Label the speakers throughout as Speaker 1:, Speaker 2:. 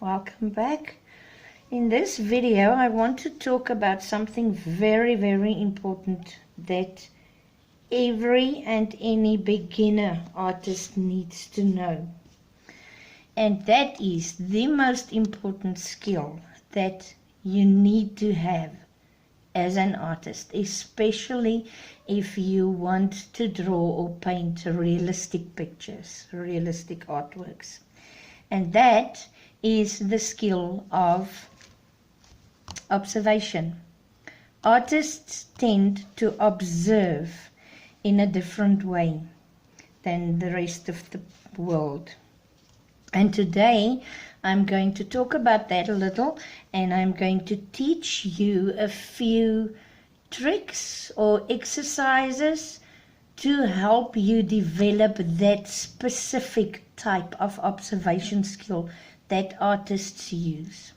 Speaker 1: welcome back. In this video I want to talk about something very important that every and any beginner artist needs to know, and that is the most important skill that you need to have as an artist, especially if you want to draw or paint realistic pictures, realistic artworks. And that is the skill of observation. Artists tend to observe in a different way than the rest of the world. And today I'm going to talk about that a little, and I'm going to teach you a few tricks or exercises to help you develop that specific type of observation skill that artists use.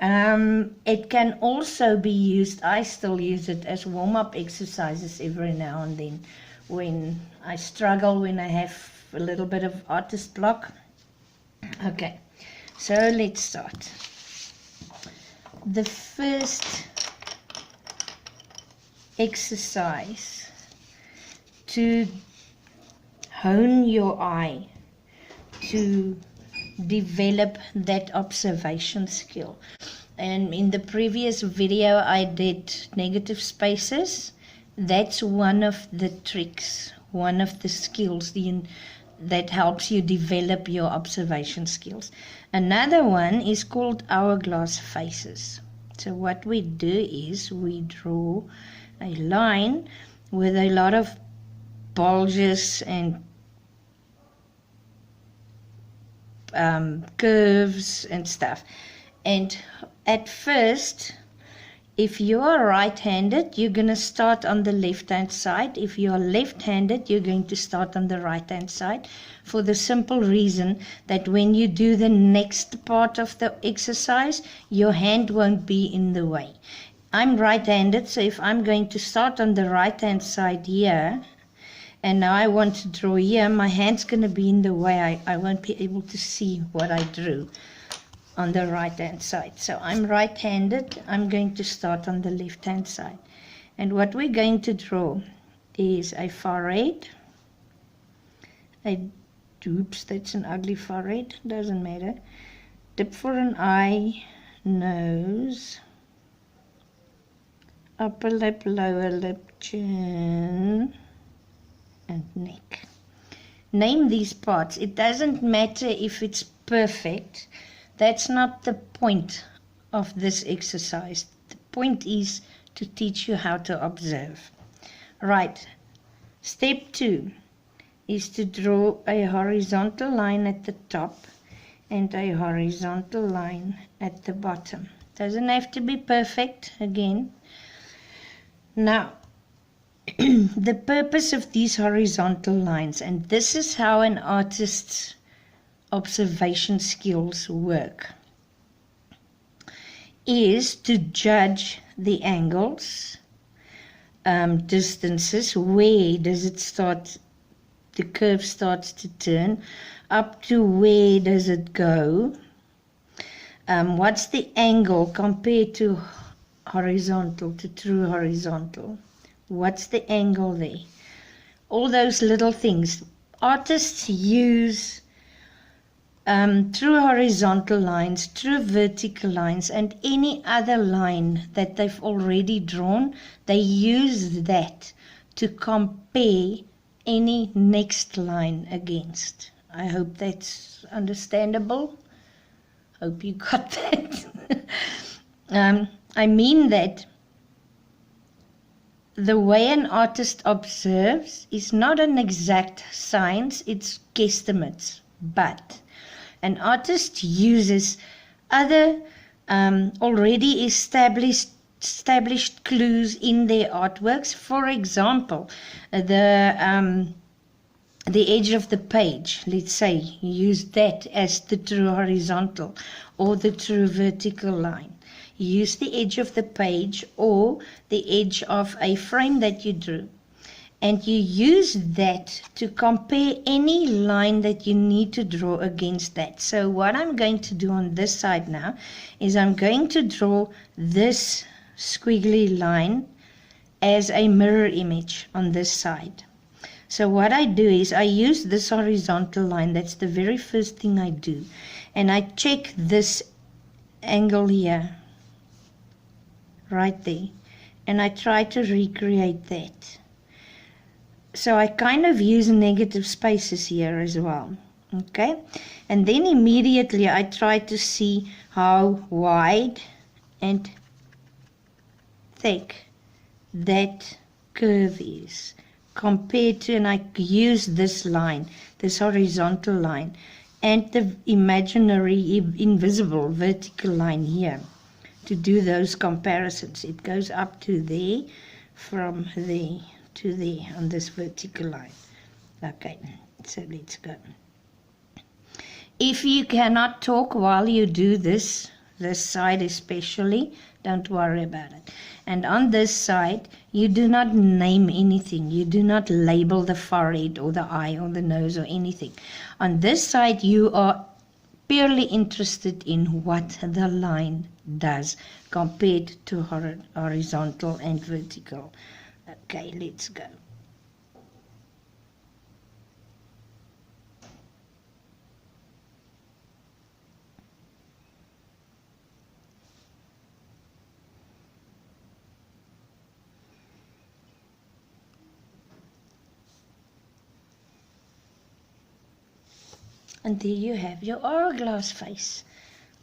Speaker 1: It can also be used, I still use it as warm-up exercises every now and then when I struggle, when I have a little bit of artist block. Okay, so let's start. The first exercise to hone your eye, to develop that observation skill. And in the previous video I did negative spaces. That's one of the tricks, one of the skills that helps you develop your observation skills. Another one is called hourglass faces. So what we do is we draw a line with a lot of bulges and curves and stuff. And at first, if you are right-handed, you're going to start on the left-hand side. If you are left-handed, you're going to start on the right-hand side, for the simple reason that when you do the next part of the exercise, your hand won't be in the way. I'm right-handed, so if I'm going to start on the right-hand side here, and now I want to draw here, my hand's going to be in the way. I won't be able to see what I drew on the right hand side. So I'm right-handed, I'm going to start on the left hand side. And what we're going to draw is a forehead. Oops, that's an ugly forehead, doesn't matter. Tip for an eye, nose, upper lip, lower lip, chin, and neck. Name these parts. It doesn't matter if it's perfect. That's not the point of this exercise. The point is to teach you how to observe. Right. Step 2 is to draw a horizontal line at the top and a horizontal line at the bottom. Doesn't have to be perfect again. Now, the purpose of these horizontal lines, and this is how an artist's observation skills work, is to judge the angles, distances, where does it start, the curve starts to turn, up to where does it go, what's the angle compared to horizontal, to true horizontal. What's the angle there? All those little things. Artists use true horizontal lines, true vertical lines, and any other line that they've already drawn. They use that to compare any next line against. I hope that's understandable. Hope you got that. I mean that the way an artist observes is not an exact science, it's guesstimates. But an artist uses other already established clues in their artworks. For example, the edge of the page, let's say, you use that as the true horizontal or the true vertical line. Use the edge of the page or the edge of a frame that you drew. And you use that to compare any line that you need to draw against that. So what I'm going to do on this side now is I'm going to draw this squiggly line as a mirror image on this side. So what I do is I use this horizontal line. That's the very first thing I do. And I check this angle here, right there. And I try to recreate that. So I kind of use negative spaces here as well. Okay. And then immediately I try to see how wide and thick that curve is compared to, and I use this line, this horizontal line, and the imaginary, invisible vertical line here to do those comparisons. It goes up to there, from there to there on this vertical line. Okay, so let's go. If you cannot talk while you do this side especially, don't worry about it. And on this side, you do not name anything. You do not label the forehead or the eye or the nose or anything. On this side, you are purely interested in what the line does compared to horizontal and vertical. Okay, let's go. And there you have your hourglass face.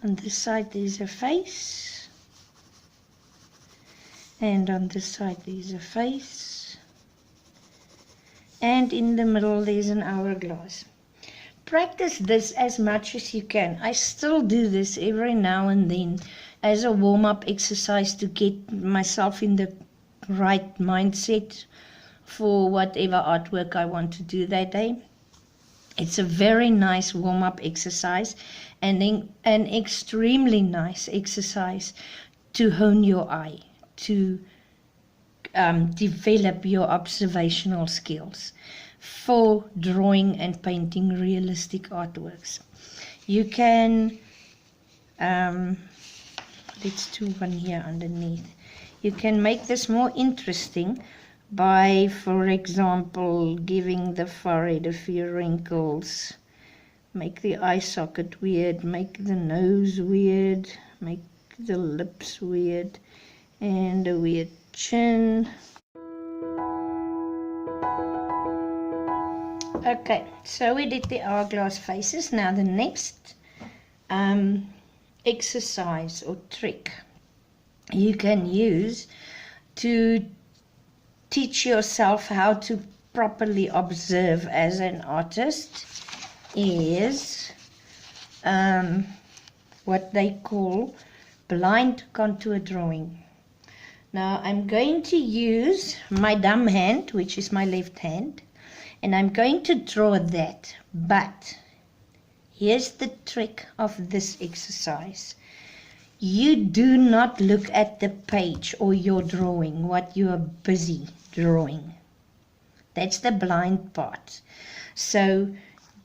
Speaker 1: On this side there's a face. And on this side there's a face. And in the middle there's an hourglass. Practice this as much as you can. I still do this every now and then as a warm-up exercise to get myself in the right mindset for whatever artwork I want to do that day. It's a very nice warm-up exercise and then an extremely nice exercise to hone your eye, to develop your observational skills for drawing and painting realistic artworks. You can, let's do one here underneath. You can make this more interesting by, for example, giving the forehead a few wrinkles, make the eye socket weird, make the nose weird, make the lips weird, and a weird chin. Okay, so we did the hourglass faces. Now the next exercise or trick you can use to teach yourself how to properly observe as an artist is what they call blind contour drawing. Now I'm going to use my dumb hand, which is my left hand, and I'm going to draw that. But here's the trick of this exercise. You do not look at the page or your drawing, what you are busy drawing. That's the blind part. So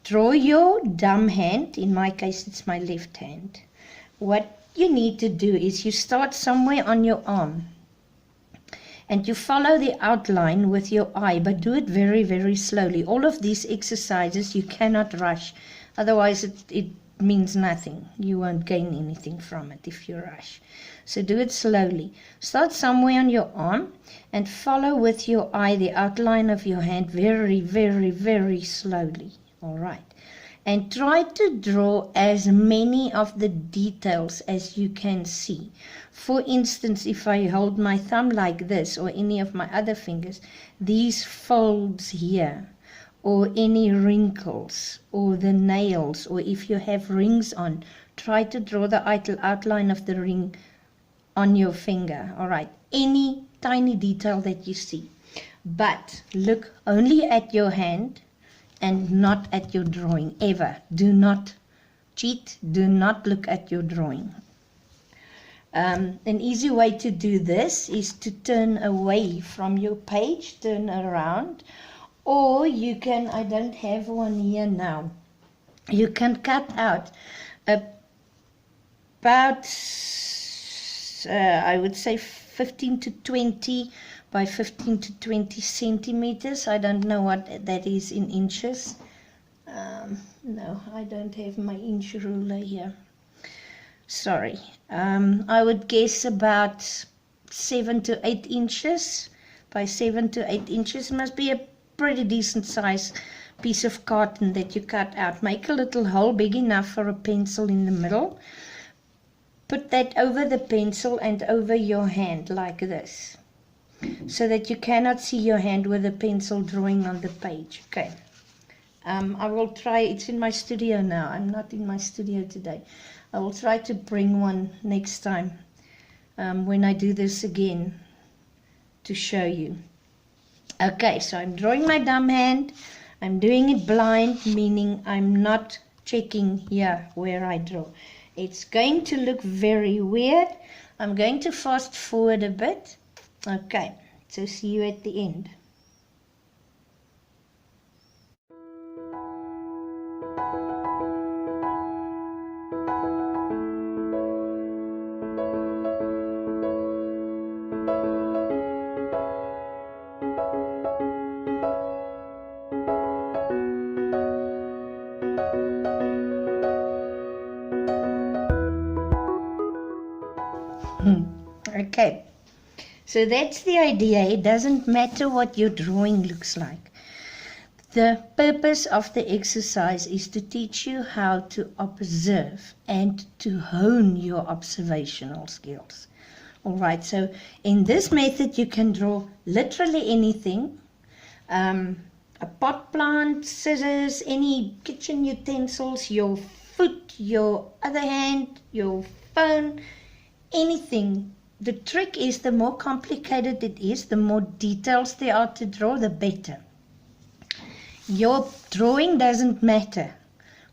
Speaker 1: draw your dumb hand. In my case, it's my left hand. What you need to do is you start somewhere on your arm and you follow the outline with your eye, but do it very, very slowly. All of these exercises you cannot rush, otherwise it means nothing. You won't gain anything from it if you rush. So do it slowly. Start somewhere on your arm and follow with your eye the outline of your hand very, very, very slowly. All right. And try to draw as many of the details as you can see. For instance, if I hold my thumb like this or any of my other fingers, these folds here, or any wrinkles, or the nails, or if you have rings on, try to draw the outline of the ring on your finger. All right, any tiny detail that you see. But look only at your hand and not at your drawing, ever. Do not cheat, do not look at your drawing. An easy way to do this is to turn away from your page, turn around, or you can, I don't have one here now, you can cut out about, I would say 15 to 20 by 15 to 20 centimeters. I don't know what that is in inches. No, I don't have my inch ruler here. Sorry. I would guess about 7 to 8 inches by 7 to 8 inches. Must be a pretty decent size piece of carton that you cut out. Make a little hole big enough for a pencil in the middle. Put that over the pencil and over your hand like this, so that you cannot see your hand with the pencil drawing on the page. Okay. I will try, it's in my studio now. I'm not in my studio today. I will try to bring one next time when I do this again to show you. Okay, so I'm drawing my dumb hand. I'm doing it blind, meaning I'm not checking here where I draw. It's going to look very weird. I'm going to fast forward a bit. Okay, so see you at the end. Okay, so that's the idea. It doesn't matter what your drawing looks like. The purpose of the exercise is to teach you how to observe and to hone your observational skills. All right, so in this method you can draw literally anything. A pot plant, scissors, any kitchen utensils, your foot, your other hand, your phone, anything. The trick is the more complicated it is, the more details there are to draw, the better. Your drawing doesn't matter.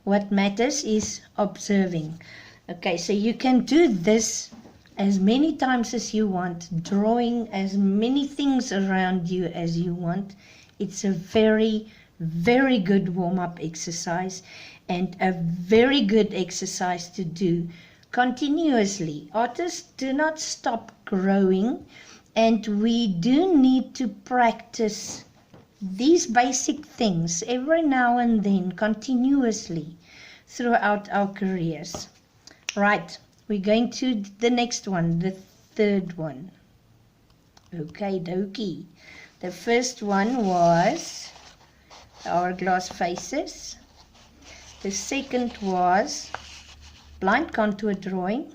Speaker 1: What matters is observing. Okay, so you can do this as many times as you want, drawing as many things around you as you want. It's a very, very good warm-up exercise and a very good exercise to do continuously. Artists do not stop growing, and we do need to practice these basic things every now and then continuously throughout our careers. Right, we're going to the next one, the third one. Okay, dokie. The first one was hourglass faces. The second was blind contour drawing,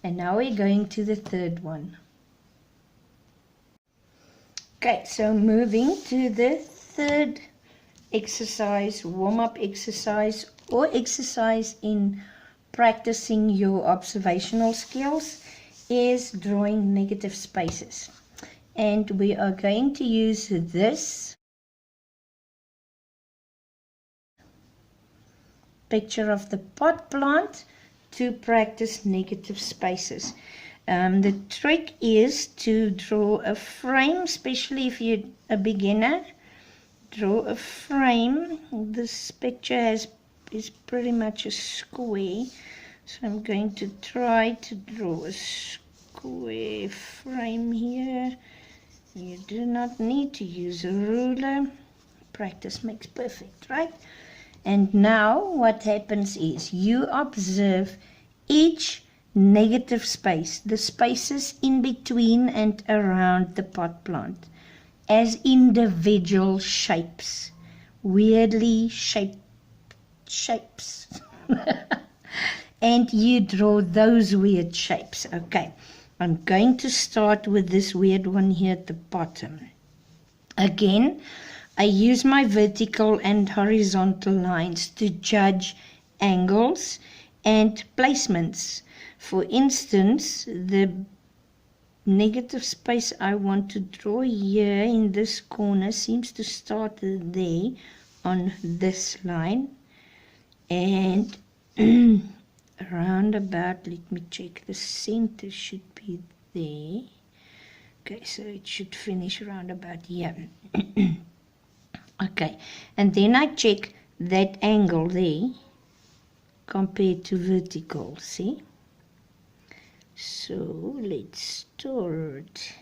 Speaker 1: and now we're going to the third one. Okay, so moving to the third exercise, warm-up exercise, or exercise in practicing your observational skills, is drawing negative spaces. And we are going to use this picture of the pot plant to practice negative spaces. The trick is to draw a frame, especially if you're a beginner. Draw a frame. This picture is pretty much a square, so I'm going to try to draw a square frame here. You do not need to use a ruler. Practice makes perfect, right? And now what happens is you observe each negative space, the spaces in between and around the pot plant, as individual shapes, weirdly shaped shapes. And you draw those weird shapes. Okay, I'm going to start with this weird one here at the bottom. Again, I use my vertical and horizontal lines to judge angles and placements. For instance, the negative space I want to draw here in this corner seems to start there on this line and around about, let me check, the center should be there. Okay, so it should finish around about here. Okay, and then I check that angle there compared to vertical, see? So let's start.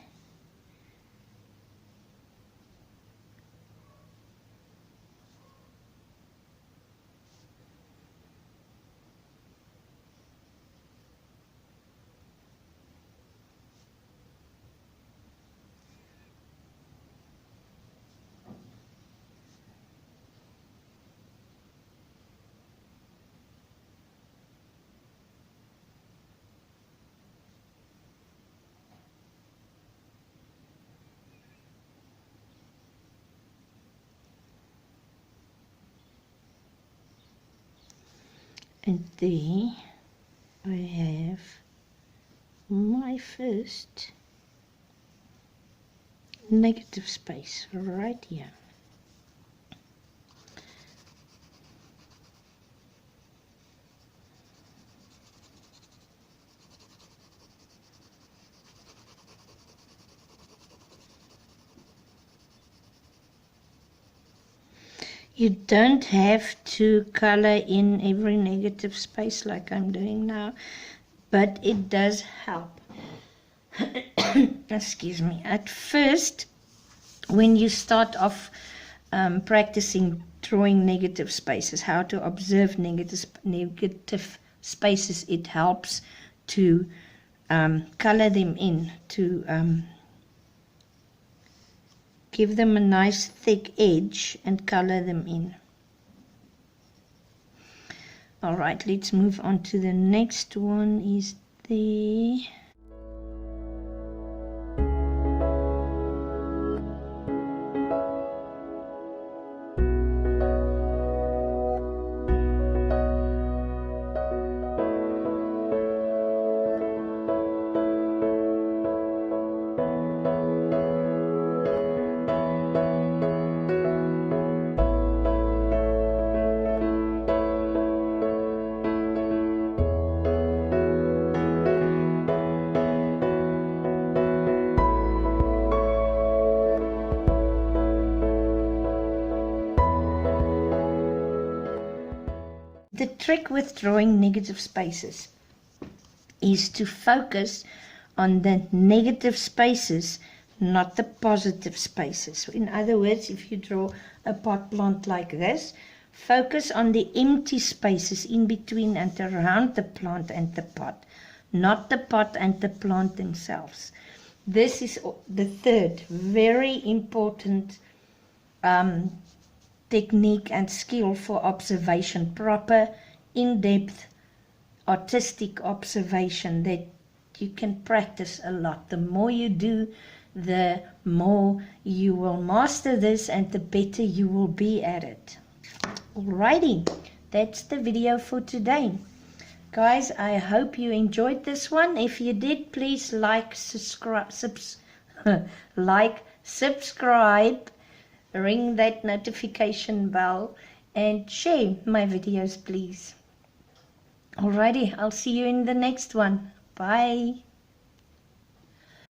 Speaker 1: And there I have my first negative space right here. You don't have to color in every negative space like I'm doing now, but it does help. Excuse me. At first, when you start off practicing drawing negative spaces, how to observe negative spaces, it helps to color them in, to give them a nice thick edge and color them in. All right, let's move on to the next one. Is there... The trick with drawing negative spaces is to focus on the negative spaces, not the positive spaces. In other words, if you draw a pot plant like this, focus on the empty spaces in between and around the plant and the pot, not the pot and the plant themselves. This is the third very important technique and skill for observation, proper, in-depth, artistic observation that you can practice a lot. The more you do, the more you will master this and the better you will be at it. Alrighty, that's the video for today. Guys, I hope you enjoyed this one. If you did, please like, subscribe, ring that notification bell, and share my videos, please. Alrighty, I'll see you in the next one. Bye.